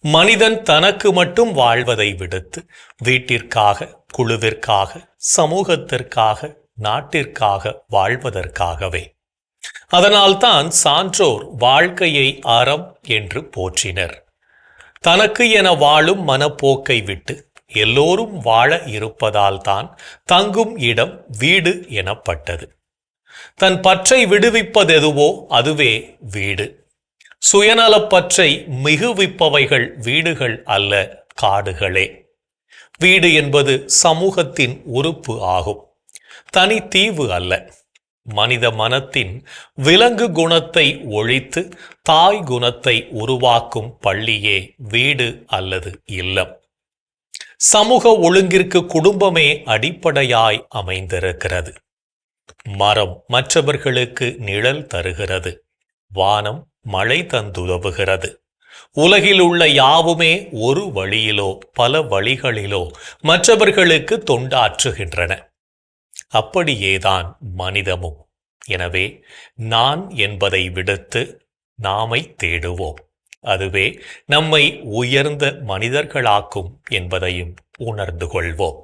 மனிதன் தனக்கு மட்டும் வாழ்வதை விடுத்து வீட்டிற்காக, குழுவிற்காக, சமூகத்திற்காக, நாட்டிற்காக வாழ்வதற்காகவே. அதனால்தான் சான்றோர் வாழ்க்கையை அறம் என்று போற்றினர். தனக்கு என வாழும் மனப்போக்கை விட்டு எல்லோரும் வாழ இருப்பதால் தான் தங்கும் இடம் வீடு எனப்பட்டது. தன் பற்றை விடுவிப்பதெதுவோ அதுவே வீடு. சுயநலப்பற்றை மிகுவிப்பவைகள் வீடுகள் அல்ல, காடுகளே. வீடு என்பது சமூகத்தின் உறுப்பு ஆகும், தனி தீவு அல்ல. மனித மனத்தின் விலங்கு குணத்தை ஒழித்து தாய் குணத்தை உருவாக்கும் பள்ளியே வீடு அல்லது இல்லம். சமூக ஒழுங்கிற்கு குடும்பமே அடிப்படையாய் அமைந்திருக்கிறது. மரம் மற்றவர்களுக்கு நிழல் தருகிறது. வானம் மழை தந்துதவுகிறது. உலகில் உள்ள யாவுமே ஒரு வழியிலோ பல வழிகளிலோ மற்றவர்களுக்கு தொண்டாற்றுகின்றன. அப்படியேதான் மனிதமும். எனவே நான் என்பதை விடுத்து நாமை தேடுவோம். அதுவே நம்மை உயர்ந்த மனிதர்களாக்கும் என்பதையும் உணர்ந்து கொள்வோம்.